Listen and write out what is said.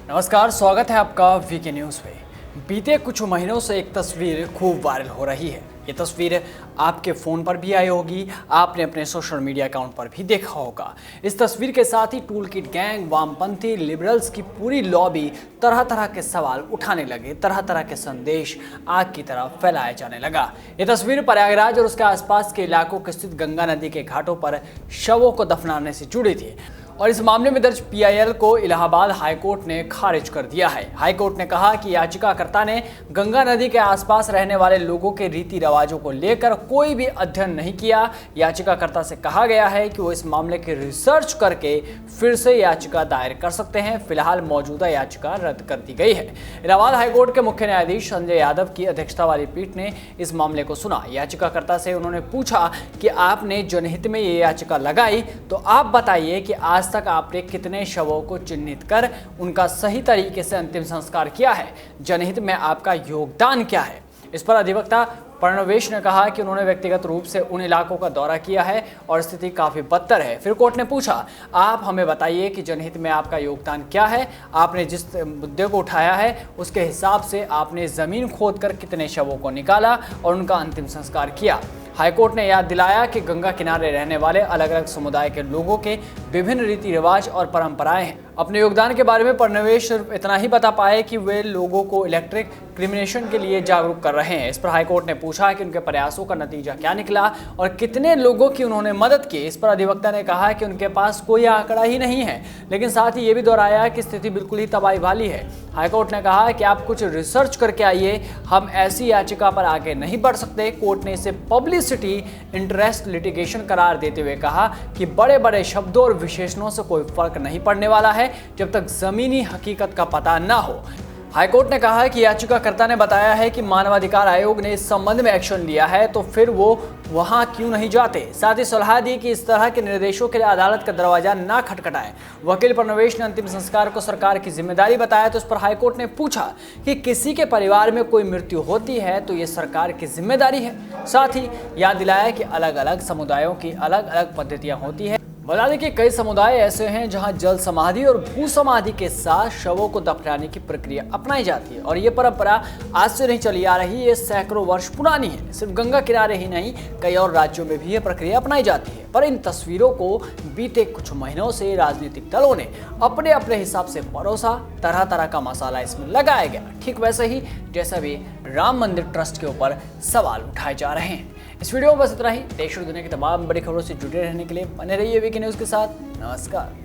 नमस्कार, स्वागत है आपका वीके न्यूज़ में। बीते कुछ महीनों से एक तस्वीर खूब वायरल हो रही है। ये तस्वीर आपके फ़ोन पर भी आई होगी, आपने अपने सोशल मीडिया अकाउंट पर भी देखा होगा। इस तस्वीर के साथ ही टूल किट गैंग, वामपंथी, लिबरल्स की पूरी लॉबी तरह तरह के सवाल उठाने लगे, तरह तरह के संदेश आग की तरह फैलाया जाने लगा। ये तस्वीर प्रयागराज और उसके आसपास के इलाकों के स्थित गंगा नदी के घाटों पर शवों को दफनाने से जुड़ी थी और इस मामले में दर्ज पीआईएल को इलाहाबाद हाईकोर्ट ने खारिज कर दिया है। हाईकोर्ट ने कहा कि याचिकाकर्ता ने गंगा नदी के आसपास रहने वाले लोगों के रीति रिवाजों को लेकर कोई भी अध्ययन नहीं किया। याचिकाकर्ता से कहा गया है कि वो इस मामले की रिसर्च करके फिर से याचिका दायर कर सकते हैं। फिलहाल मौजूदा याचिका रद्द कर दी गई है। इलाहाबाद हाईकोर्ट के मुख्य न्यायाधीश संजय यादव की अध्यक्षता वाली पीठ ने इस मामले को सुना। याचिकाकर्ता से उन्होंने पूछा कि आपने जनहित में ये याचिका लगाई तो आप बताइए कि आज तक आपने कितने शवों को चिन्हित कर उनका सही तरीके से अंतिम संस्कार किया है, जनहित में आपका योगदान क्या है। इस पर अधिवक्ता प्रणवेश ने कहा कि उन्होंने व्यक्तिगत रूप से उन इलाकों का दौरा किया है और स्थिति काफी बदतर है। फिर कोर्ट ने पूछा, आप हमें बताइए कि जनहित में आपका योगदान क्या है, आपने जिस मुद्दे को उठाया है उसके हिसाब से आपने जमीन खोदकर कितने शवों को निकाला और उनका अंतिम संस्कार किया। हाईकोर्ट ने याद दिलाया कि गंगा किनारे रहने वाले अलग अलग समुदाय के लोगों के विभिन्न रीति रिवाज और परंपराएं हैं। अपने योगदान के बारे में प्रणवेश सिर्फ इतना ही बता पाए कि वे लोगों को इलेक्ट्रिक क्रिमिनेशन के लिए जागरूक कर रहे हैं। इस पर हाईकोर्ट ने पूछा कि उनके प्रयासों का नतीजा क्या निकला और कितने लोगों की उन्होंने मदद की। इस पर अधिवक्ता ने कहा कि उनके पास कोई आंकड़ा ही नहीं है, लेकिन साथ ही ये भी दोहराया कि स्थिति बिल्कुल ही तबाही वाली है। हाईकोर्ट ने कहा कि आप कुछ रिसर्च करके आइए, हम ऐसी याचिका पर आगे नहीं बढ़ सकते। कोर्ट ने इसे पब्लिसिटी इंटरेस्ट लिटिगेशन करार देते हुए कहा कि बड़े बड़े शब्दों और विशेषणों से कोई फर्क नहीं पड़ने वाला है जब तक जमीनी हकीकत का पता न हो। हाईकोर्ट ने कहा कि याचिकाकर्ता ने बताया है कि मानवाधिकार आयोग ने इस संबंध में एक्शन लिया है, तो फिर वो वहां क्यों नहीं जाते। साथ ही सलाह दी कि इस तरह के निर्देशों के लिए अदालत का दरवाजा ना खटखटाएं। वकील प्रणवेश ने अंतिम संस्कार को सरकार की जिम्मेदारी बताया, तो इस पर हाईकोर्ट ने पूछा कि किसी के परिवार में कोई मृत्यु होती है तो ये सरकार की जिम्मेदारी है। साथ ही याद दिलाया कि अलग अलग समुदायों की अलग अलग पद्धतियां होती है। बता दें कि कई समुदाय ऐसे हैं जहां जल समाधि और भू समाधि के साथ शवों को दफनाने की प्रक्रिया अपनाई जाती है और ये परंपरा आज से नहीं चली आ रही, ये सैकड़ों वर्ष पुरानी है। सिर्फ गंगा किनारे ही नहीं, कई और राज्यों में भी ये प्रक्रिया अपनाई जाती है। पर इन तस्वीरों को बीते कुछ महीनों से राजनीतिक दलों ने अपने अपने हिसाब से परोसा, तरह तरह का मसाला इसमें लगाया गया, ठीक वैसे ही जैसा भी राम मंदिर ट्रस्ट के ऊपर सवाल उठाए जा रहे हैं। इस वीडियो में बस इतना ही। देश और दुनिया की तमाम बड़ी खबरों से जुड़े रहने के लिए बने रहिए वीके न्यूज़ के साथ। नमस्कार।